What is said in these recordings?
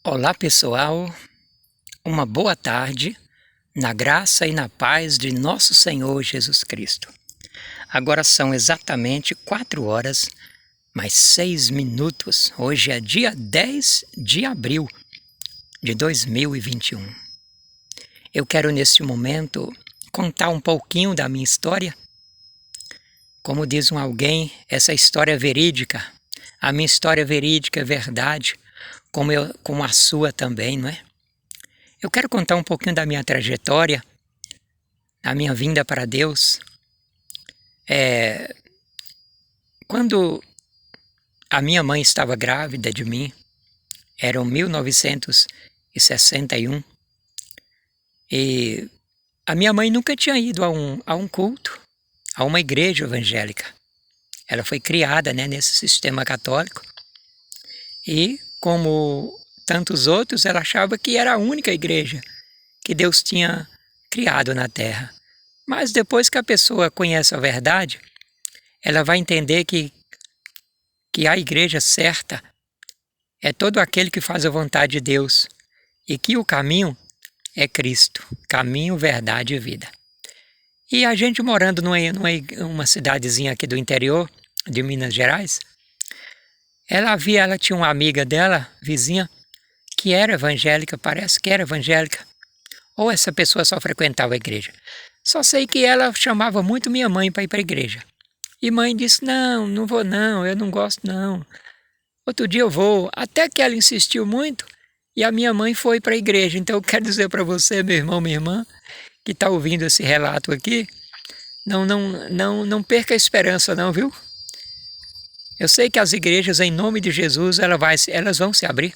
Olá pessoal, uma boa tarde, na graça e na paz de nosso Senhor Jesus Cristo. Agora são exatamente 4 horas, mais 6 minutos. Hoje é dia 10 de abril de 2021. Eu quero neste momento contar um pouquinho da minha história. Como diz alguém, essa história é verídica. A minha história verídica é verdade, como a sua também, não é? Eu quero contar um pouquinho da minha trajetória, a minha vinda para Deus. Quando a minha mãe estava grávida de mim, era em 1961, e a minha mãe nunca tinha ido a um culto, a uma igreja evangélica. Ela foi criada, nesse sistema católico e, como tantos outros, ela achava que era a única igreja que Deus tinha criado na terra. Mas depois que a pessoa conhece a verdade, ela vai entender que a igreja certa é todo aquele que faz a vontade de Deus e que o caminho é Cristo, caminho, verdade e vida. E a gente morando numa cidadezinha aqui do interior de Minas Gerais, ela tinha uma amiga dela, vizinha, que era evangélica, parece que era evangélica, ou essa pessoa só frequentava a igreja. Só sei que ela chamava muito minha mãe para ir para a igreja. E mãe disse, não vou não, eu não gosto não. Outro dia eu vou. Até que ela insistiu muito e a minha mãe foi para a igreja. Então eu quero dizer para você, meu irmão, minha irmã, que está ouvindo esse relato aqui, não perca a esperança não, viu? Eu sei que as igrejas, em nome de Jesus, elas vão se abrir.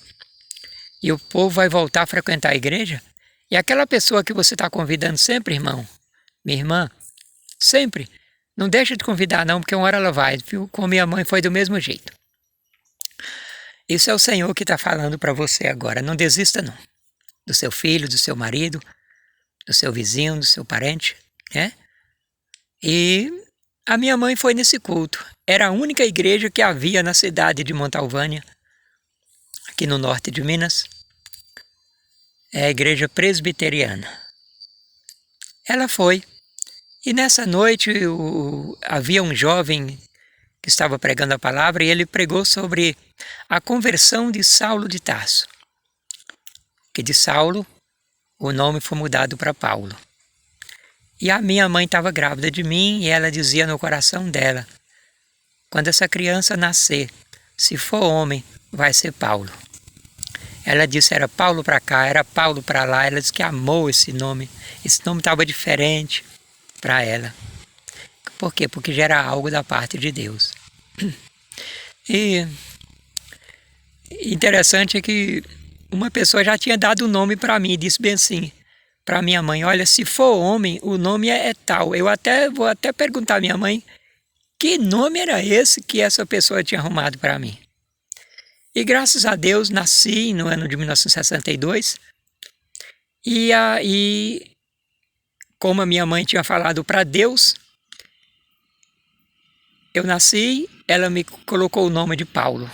E o povo vai voltar a frequentar a igreja. E aquela pessoa que você está convidando sempre, irmão, minha irmã, sempre, não deixa de convidar não, porque uma hora ela vai, viu? Com minha mãe foi do mesmo jeito. Isso é o Senhor que está falando para você agora. Não desista não. Do seu filho, do seu marido, do seu vizinho, do seu parente, né? E a minha mãe foi nesse culto. Era a única igreja que havia na cidade de Montalvânia, aqui no norte de Minas. É a igreja presbiteriana. Ela foi. E nessa noite havia um jovem que estava pregando a palavra e ele pregou sobre a conversão de Saulo de Tarso. Que de Saulo o nome foi mudado para Paulo. E a minha mãe estava grávida de mim e ela dizia no coração dela, quando essa criança nascer, se for homem, vai ser Paulo. Ela disse, era Paulo para cá, era Paulo para lá. Ela disse que amou esse nome. Esse nome estava diferente para ela. Por quê? Porque já era algo da parte de Deus. E interessante é que uma pessoa já tinha dado o nome para mim, disse bem assim, para minha mãe, olha, se for homem, o nome é tal. Eu vou até perguntar à minha mãe, que nome era esse que essa pessoa tinha arrumado para mim? E graças a Deus nasci no ano de 1962 e como a minha mãe tinha falado para Deus, eu nasci, ela me colocou o nome de Paulo,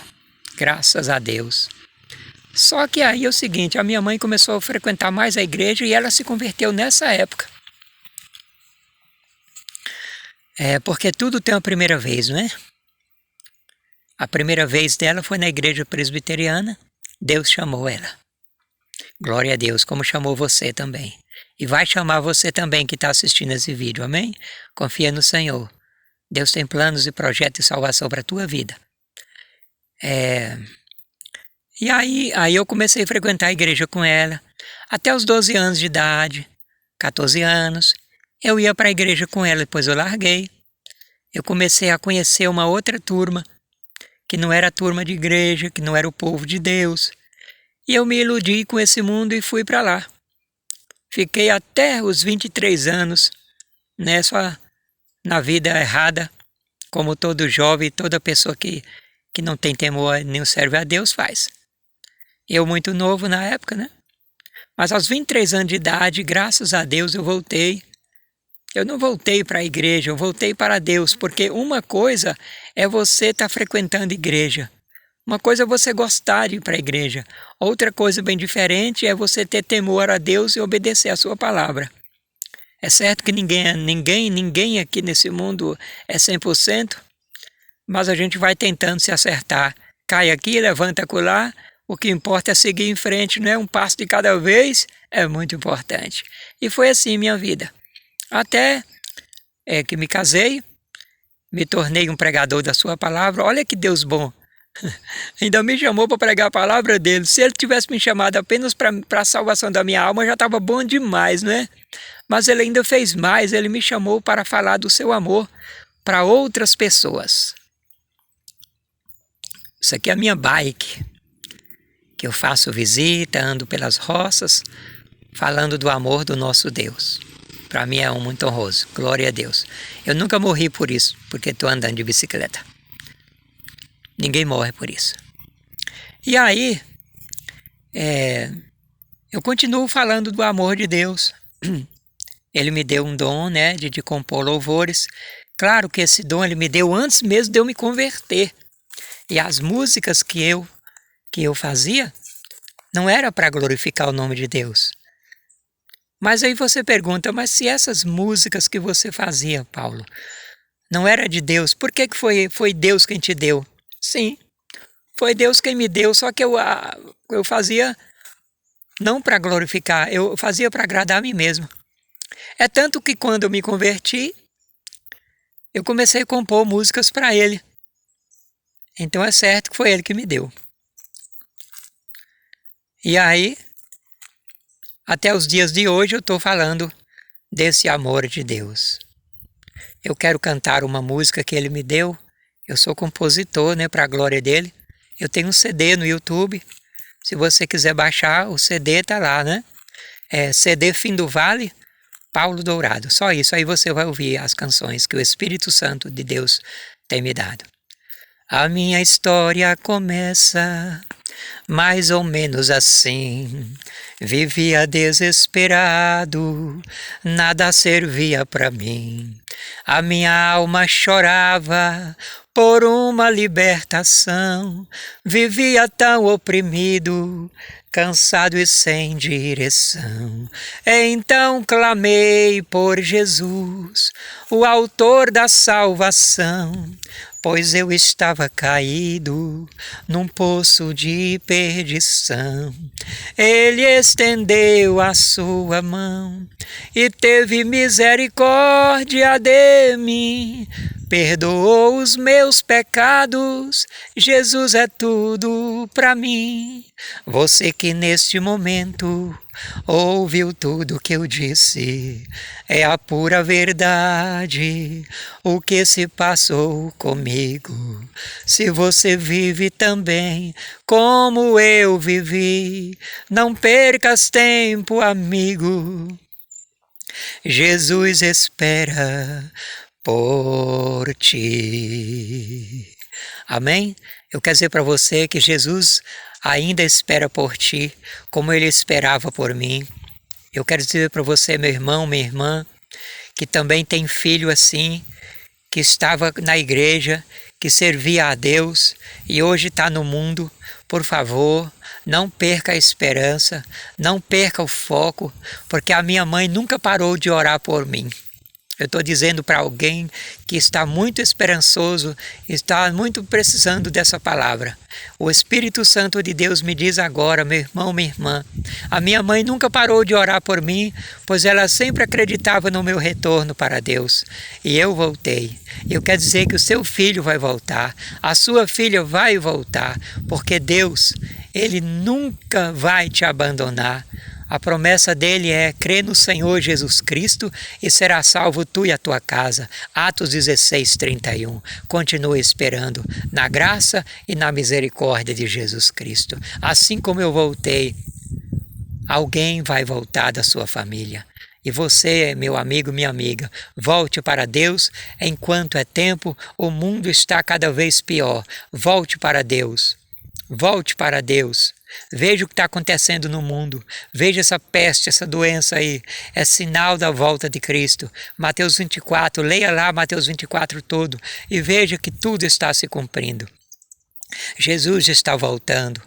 graças a Deus. Só que aí é o seguinte, a minha mãe começou a frequentar mais a igreja e ela se converteu nessa época. Porque tudo tem uma primeira vez, não é? A primeira vez dela foi na igreja presbiteriana, Deus chamou ela. Glória a Deus, como chamou você também. E vai chamar você também que está assistindo esse vídeo, amém? Confia no Senhor. Deus tem planos e projetos de salvação para a tua vida. E aí eu comecei a frequentar a igreja com ela. Até os 12 anos de idade, 14 anos, eu ia para a igreja com ela, depois eu larguei. Eu comecei a conhecer uma outra turma, que não era a turma de igreja, que não era o povo de Deus. E eu me iludi com esse mundo e fui para lá. Fiquei até os 23 anos, só na vida errada, como todo jovem, toda pessoa que não tem temor nem serve a Deus faz. Eu muito novo na época, né? Mas aos 23 anos de idade, graças a Deus, eu voltei. Eu não voltei para a igreja, eu voltei para Deus, porque uma coisa é você estar frequentando igreja. Uma coisa é você gostar de ir para a igreja. Outra coisa bem diferente é você ter temor a Deus e obedecer a sua palavra. É certo que ninguém aqui nesse mundo é 100%, mas a gente vai tentando se acertar. Cai aqui, levanta acolá. O que importa é seguir em frente, não é? Um passo de cada vez é muito importante. E foi assim minha vida. Até que me casei, me tornei um pregador da sua palavra. Olha que Deus bom. Ainda me chamou para pregar a palavra dele. Se ele tivesse me chamado apenas para a salvação da minha alma, já estava bom demais, não é? Mas ele ainda fez mais, ele me chamou para falar do seu amor para outras pessoas. Isso aqui é a minha bike, que eu faço visita, ando pelas roças, falando do amor do nosso Deus. Para mim é muito honroso, glória a Deus. Eu nunca morri por isso, porque estou andando de bicicleta. Ninguém morre por isso. E aí, eu continuo falando do amor de Deus. Ele me deu um dom, né, de compor louvores. Claro que esse dom ele me deu antes mesmo de eu me converter. E as músicas que eu fazia não era para glorificar o nome de Deus. Mas aí você pergunta, mas se essas músicas que você fazia, Paulo, não era de Deus, por que foi Deus quem te deu? Sim, foi Deus quem me deu, só que eu fazia não para glorificar, eu fazia para agradar a mim mesmo. É tanto que quando eu me converti, eu comecei a compor músicas para Ele. Então é certo que foi Ele que me deu. E aí, até os dias de hoje eu estou falando desse amor de Deus. Eu quero cantar uma música que Ele me deu. Eu sou compositor, né, para a glória dele. Eu tenho um CD no YouTube. Se você quiser baixar, o CD está lá, né? É CD Fim do Vale, Paulo Dourado. Só isso, aí você vai ouvir as canções que o Espírito Santo de Deus tem me dado. A minha história começa mais ou menos assim. Vivia desesperado, nada servia para mim. A minha alma chorava por uma libertação. Vivia tão oprimido, cansado e sem direção. Então clamei por Jesus, o autor da salvação, pois eu estava caído num poço de perdição. Ele estendeu a sua mão e teve misericórdia de mim. Perdoou os meus pecados, Jesus é tudo para mim. Você que neste momento ouviu tudo que eu disse, é a pura verdade o que se passou comigo. Se você vive também como eu vivi, não percas tempo, amigo. Jesus espera por ti. Amém? Eu quero dizer para você que Jesus ainda espera por ti, como Ele esperava por mim. Eu quero dizer para você, meu irmão, minha irmã, que também tem filho assim, que estava na igreja, que servia a Deus e hoje está no mundo. Por favor, não perca a esperança, não perca o foco, porque a minha mãe nunca parou de orar por mim. Eu estou dizendo para alguém que está muito esperançoso, está muito precisando dessa palavra. O Espírito Santo de Deus me diz agora, meu irmão, minha irmã, a minha mãe nunca parou de orar por mim, pois ela sempre acreditava no meu retorno para Deus. E eu voltei. Eu quero dizer que o seu filho vai voltar, a sua filha vai voltar, porque Deus, Ele nunca vai te abandonar. A promessa dele é: crê no Senhor Jesus Cristo e será salvo tu e a tua casa. Atos 16, 31. Continue esperando na graça e na misericórdia de Jesus Cristo. Assim como eu voltei, alguém vai voltar da sua família. E você, meu amigo, minha amiga, volte para Deus enquanto é tempo. O mundo está cada vez pior. Volte para Deus. Volte para Deus. Veja o que está acontecendo no mundo. Veja essa peste, essa doença aí. É sinal da volta de Cristo. Mateus 24, leia lá Mateus 24 todo e veja que tudo está se cumprindo. Jesus está voltando.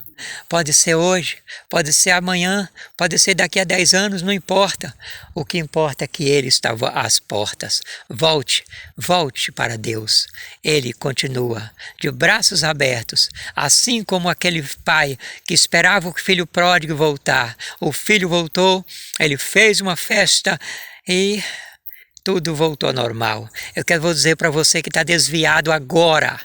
Pode ser hoje, pode ser amanhã, pode ser daqui a 10 anos, não importa. O que importa é que Ele está às portas. Volte, volte para Deus. Ele continua de braços abertos, assim como aquele pai que esperava o filho pródigo voltar. O filho voltou, ele fez uma festa e tudo voltou ao normal. Eu vou dizer para você que está desviado agora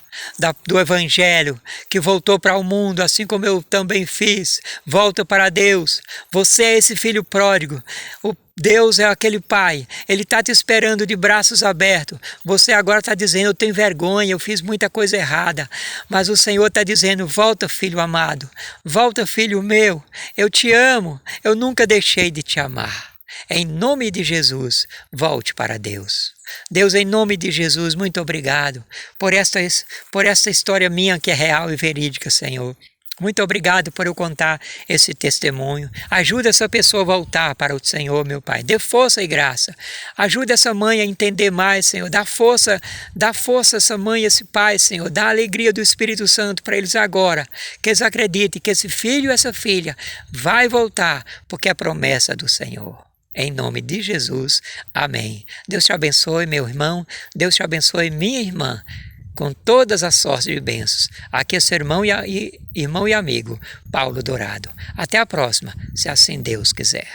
do Evangelho, que voltou para o mundo, assim como eu também fiz. Volta para Deus. Você é esse filho pródigo. O Deus é aquele pai. Ele está te esperando de braços abertos. Você agora está dizendo, eu tenho vergonha, eu fiz muita coisa errada. Mas o Senhor está dizendo, volta, filho amado. Volta, filho meu. Eu te amo. Eu nunca deixei de te amar. Em nome de Jesus, volte para Deus. Deus, em nome de Jesus, muito obrigado por esta história minha que é real e verídica, Senhor. Muito obrigado por eu contar esse testemunho. Ajuda essa pessoa a voltar para o Senhor, meu Pai. Dê força e graça. Ajuda essa mãe a entender mais, Senhor. Dá força a essa mãe e esse pai, Senhor. Dá a alegria do Espírito Santo para eles agora. Que eles acreditem que esse filho e essa filha vai voltar, porque é a promessa do Senhor. Em nome de Jesus, amém. Deus te abençoe, meu irmão. Deus te abençoe, minha irmã, com todas as sortes de bênçãos. Aqui é seu irmão e amigo, Paulo Dourado. Até a próxima, se assim Deus quiser.